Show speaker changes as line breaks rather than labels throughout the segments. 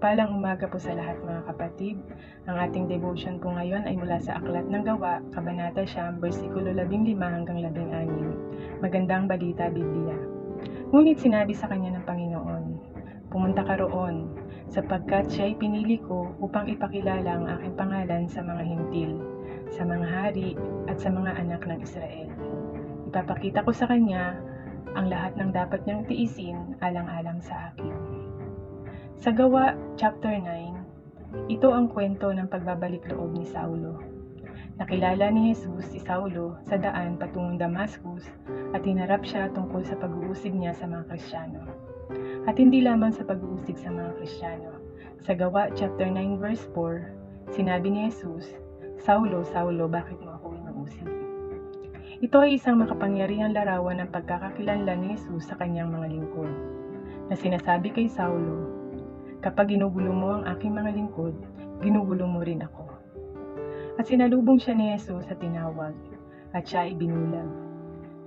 Mapagpalang umaga po sa lahat mga kapatid. Ang ating devotion po ngayon ay mula sa Aklat ng Gawa, Kabanata 9, versikulo 15 hanggang 16. Magandang balita, Biblia. Ngunit sinabi sa kanya ng Panginoon, "Pumunta ka roon, sapagkat siya'y pinili ko upang ipakilala ang aking pangalan sa mga hintil, sa mga hari at sa mga anak ng Israel. Ipapakita ko sa kanya ang lahat ng dapat niyang tiisin alang-alang sa akin." Sa Gawa, chapter 9, ito ang kwento ng pagbabalik loob ni Saulo. Nakilala ni Jesus si Saulo sa daan patungong Damascus at hinarap siya tungkol sa pag-uusig niya sa mga Kristiyano. At hindi lamang sa pag-uusig sa mga Kristiyano. Sa Gawa, chapter 9, verse 4, sinabi ni Jesus, "Saulo, Saulo, bakit mo ako inuusig?" Ito ay isang makapangyarihang larawan ng pagkakakilanlan ni Jesus sa kanyang mga lingkod, na sinasabi kay Saulo, "Kapag ginugulo mo ang aking mga lingkod, ginugulo mo rin ako." At sinalubong siya ni Jesus sa tinawag, at siya ay binulag.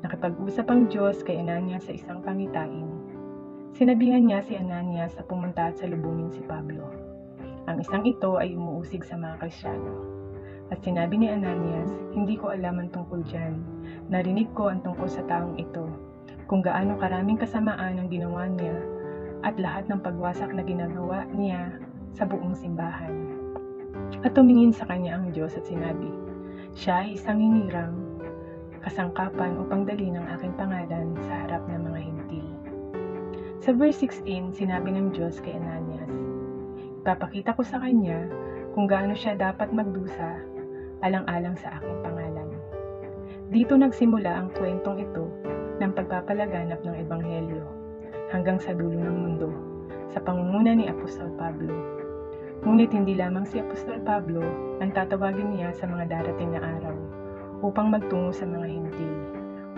Nakipag-usap ang Diyos kay Ananias sa isang pangitain. Sinabihan niya si Ananias na pumunta at salubungin si Pablo. Ang isang ito ay umuusig sa mga Kristiyano. At sinabi ni Ananias, "Hindi ko alam ang tungkol dyan. Narinig ko ang tungkol sa taong ito, kung gaano karaming kasamaan ang ginawa niya, at lahat ng pagwasak na ginagawa niya sa buong simbahan." At tumingin sa kanya ang Diyos at sinabi, "Siya ay isang hinirang kasangkapan upang dalhin ang aking pangalan sa harap ng mga hintil." Sa verse 16, sinabi ng Diyos kay Ananias, "Ipapakita ko sa kanya kung gaano siya dapat magdusa alang-alang sa aking pangalan." Dito nagsimula ang kwentong ito ng pagpapalaganap ng Ebanghelyo hanggang sa dulo ng mundo, sa pangunguna ni Apostol Pablo. Ngunit hindi lamang si Apostol Pablo ang tatawagin niya sa mga darating na araw upang magtungo sa mga hintil,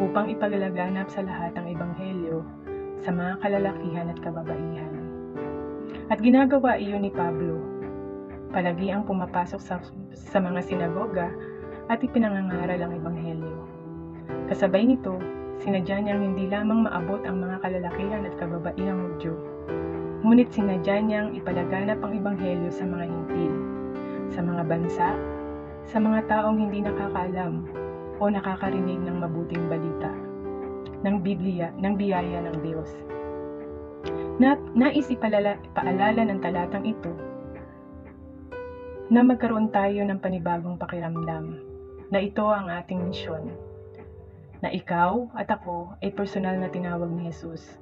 upang ipaglaganap sa lahat ang Ebanghelyo sa mga kalalakihan at kababaihan. At ginagawa iyon ni Pablo. Palagi ang pumapasok sa mga sinagoga at ipinangangaral ang Ebanghelyo. Kasabay nito, sinadya niyang hindi lamang maabot ang mga kalalakihan at kababaihang Hudyo, ngunit sinadya niyang ipalaganap ang Ebanghelyo sa mga hintil, sa mga bansa, sa mga taong hindi nakakaalam o nakakarinig ng mabuting balita ng Biblia, ng biyaya ng Diyos. Nais ipaalala ng talatang ito na magkaroon tayo ng panibagong pakiramdam, na ito ang ating misyon, na ikaw at ako ay personal na tinawag ni Jesus.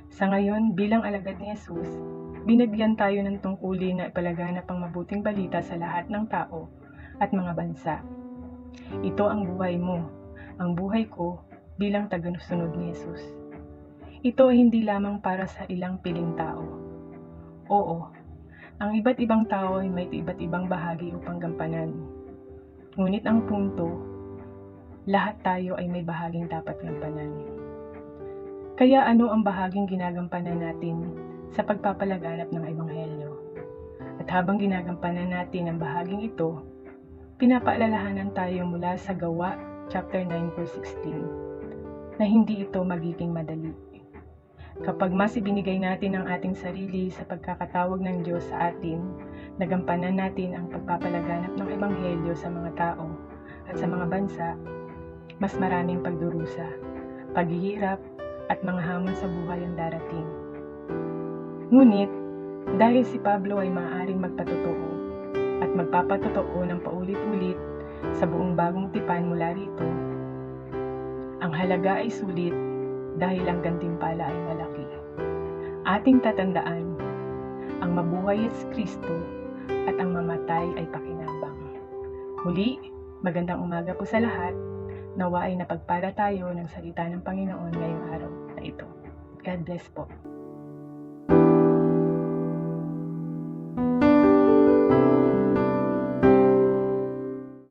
Sa ngayon, bilang alagad ni Jesus, binigyan tayo ng tungkulin na ipalaganap ang mabuting balita sa lahat ng tao at mga bansa. Ito ang buhay mo, ang buhay ko bilang tagasunod ni Jesus. Ito ay hindi lamang para sa ilang piling tao. Oo, ang iba't ibang tao ay may iba't ibang bahagi upang gampanan. Ngunit ang punto, lahat tayo ay may bahaging dapat gampanan. Kaya ano ang bahaging ginagampanan natin sa pagpapalaganap ng Ebanghelyo? At habang ginagampanan natin ang bahaging ito, pinapaalalahanan tayo mula sa Gawa, chapter 9, verse 16, na hindi ito magiging madali. Kapag mas ibinigay natin ang ating sarili sa pagkakatawag ng Diyos sa atin, nagampanan natin ang pagpapalaganap ng Ebanghelyo sa mga tao at sa mga bansa, mas maraming pagdurusa, paghihirap, at mga hamon sa buhay ang darating. Ngunit, dahil si Pablo ay maaaring magpatotoo at magpapatotoo ng paulit-ulit sa buong bagong tipan mula rito, ang halaga ay sulit dahil ang gantimpala ay malaki. Ating tatandaan, ang mabuhay ay Kristo at ang mamatay ay pakinabang. Muli, magandang umaga po sa lahat. Nawa ay napagpala tayo ng salita ng Panginoon ngayong araw na ito. God bless po.